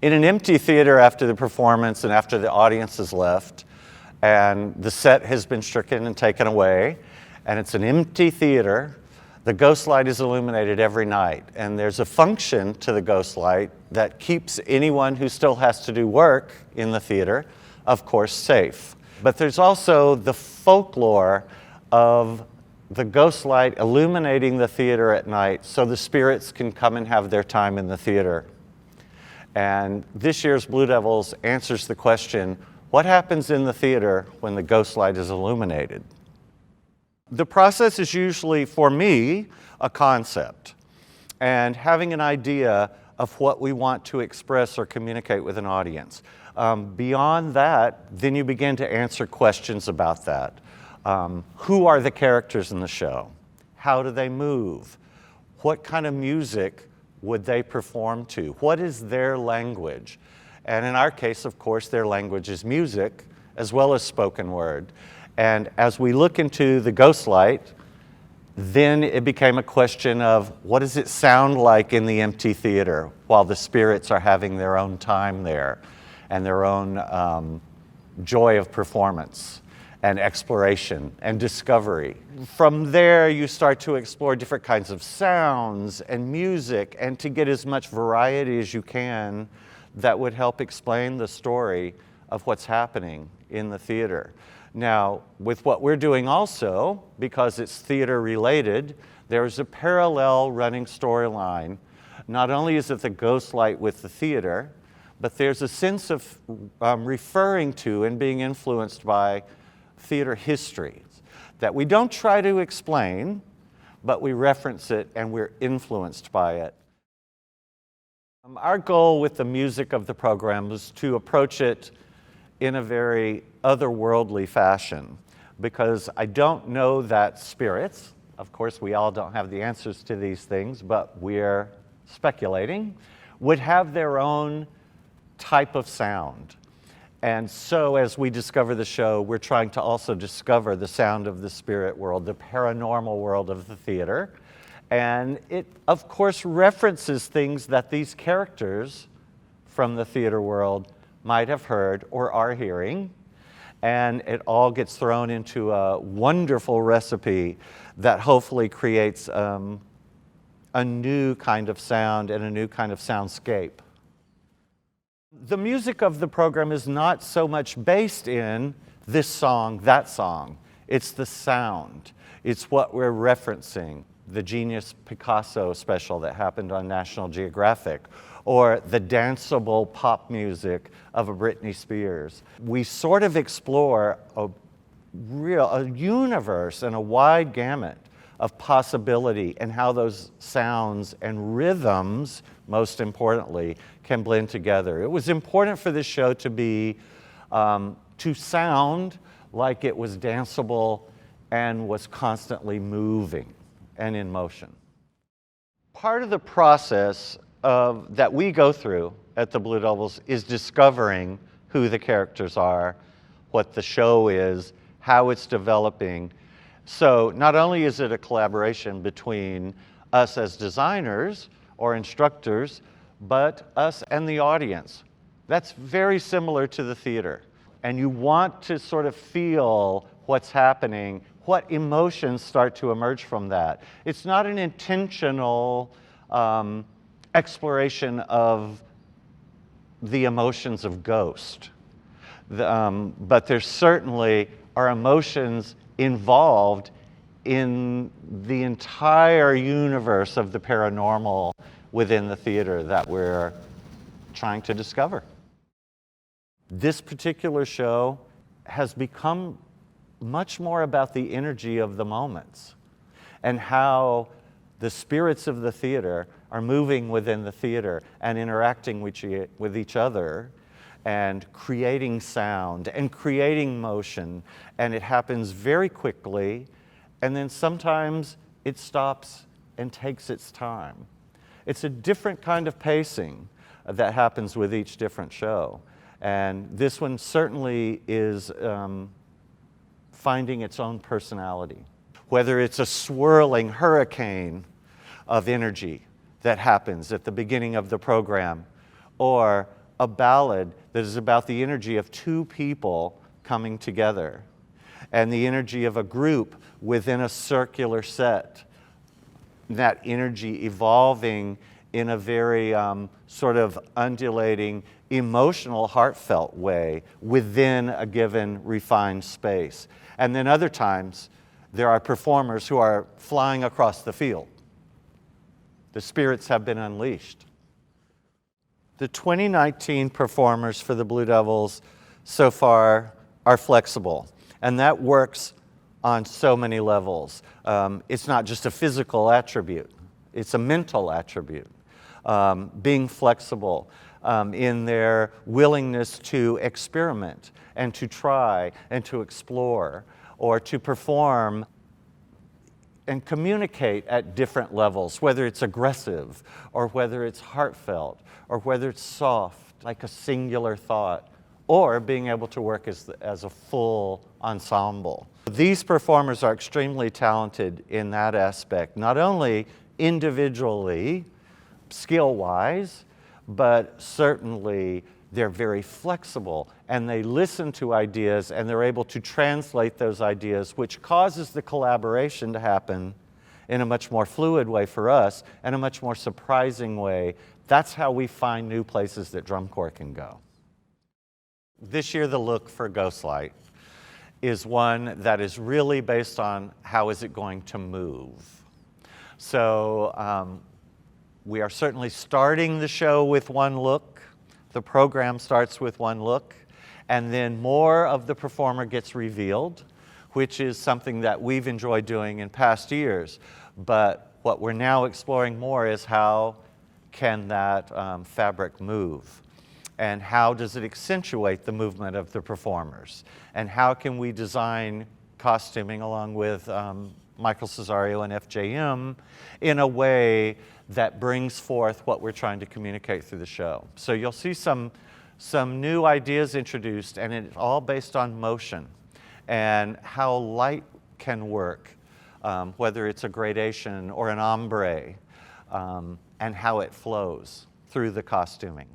In an empty theater after the performance and after the audience has left and the set has been stricken and taken away, and it's an empty theater, the ghost light is illuminated every night. And there's a function to the ghost light that keeps anyone who still has to do work in the theater, of course, safe. But there's also the folklore of the ghost light illuminating the theater at night so the spirits can come and have their time in the theater. And this year's Blue Devils answers the question, what happens in the theater when the ghost light is illuminated? The process is usually, for me, a concept and having an idea of what we want to express or communicate with an audience. Beyond that, then you begin to answer questions about that. Who are the characters in the show? How do they move? What kind of music would they perform to? What is their language? And in our case, of course, their language is music as well as spoken word. And as we look into the ghost light, then it became a question of what does it sound like in the empty theater while the spirits are having their own time there and their own joy of performance and exploration and discovery. From there, you start to explore different kinds of sounds and music and to get as much variety as you can that would help explain the story of what's happening in the theater. Now, with what we're doing also, because it's theater related, there's a parallel running storyline. Not only is it the ghost light with the theater, but there's a sense of referring to and being influenced by theater history that we don't try to explain, but we reference it and we're influenced by it. Our goal with the music of the program was to approach it in a very otherworldly fashion, because I don't know that spirits, of course we all don't have the answers to these things, but we're speculating, would have their own type of sound. And so as we discover the show, we're trying to also discover the sound of the spirit world, the paranormal world of the theater. And it, of course, references things that these characters from the theater world might have heard or are hearing. And it all gets thrown into a wonderful recipe that hopefully creates a new kind of sound and a new kind of soundscape. The music of the program is not so much based in this song, that song. It's the sound. It's what we're referencing. The Genius Picasso special that happened on National Geographic, or the danceable pop music of a Britney Spears. We sort of explore a universe and a wide gamut of possibility and how those sounds and rhythms, most importantly, can blend together. It was important for this show to be, to sound like it was danceable and was constantly moving and in motion. Part of the process that we go through at the Blue Devils is discovering who the characters are, what the show is, how it's developing. So not only is it a collaboration between us as designers or instructors, but us and the audience. That's very similar to the theater. And you want to sort of feel what's happening, what emotions start to emerge from that. It's not an intentional exploration of the emotions of Ghost, but there certainly are emotions involved in the entire universe of the paranormal within the theater that we're trying to discover. This particular show has become much more about the energy of the moments and how the spirits of the theater are moving within the theater and interacting with each other and creating sound and creating motion. And it happens very quickly, and then sometimes it stops and takes its time. It's a different kind of pacing that happens with each different show. And this one certainly is finding its own personality. Whether it's a swirling hurricane of energy that happens at the beginning of the program, or a ballad that is about the energy of two people coming together and the energy of a group within a circular set. That energy evolving in a very sort of undulating, emotional, heartfelt way within a given refined space. And then other times, there are performers who are flying across the field. The spirits have been unleashed. The 2019 performers for the Blue Devils so far are flexible, and that works on so many levels. It's not just a physical attribute, it's a mental attribute. Being flexible in their willingness to experiment and to try and to explore or to perform and communicate at different levels, whether it's aggressive or whether it's heartfelt or whether it's soft, like a singular thought, or being able to work as a full ensemble. These performers are extremely talented in that aspect, not only individually, skill-wise, but certainly they're very flexible and they listen to ideas and they're able to translate those ideas, which causes the collaboration to happen in a much more fluid way for us and a much more surprising way. That's how we find new places that drum corps can go. This year, the look for Ghostlight is one that is really based on how is it going to move. So we are certainly starting the show with one look. The program starts with one look, and then more of the performer gets revealed, which is something that we've enjoyed doing in past years. But what we're now exploring more is how can that fabric move? And how does it accentuate the movement of the performers? And how can we design costuming along with Michael Cesario and FJM in a way that brings forth what we're trying to communicate through the show? So you'll see some new ideas introduced, and it's all based on motion and how light can work, whether it's a gradation or an ombre, and how it flows through the costuming.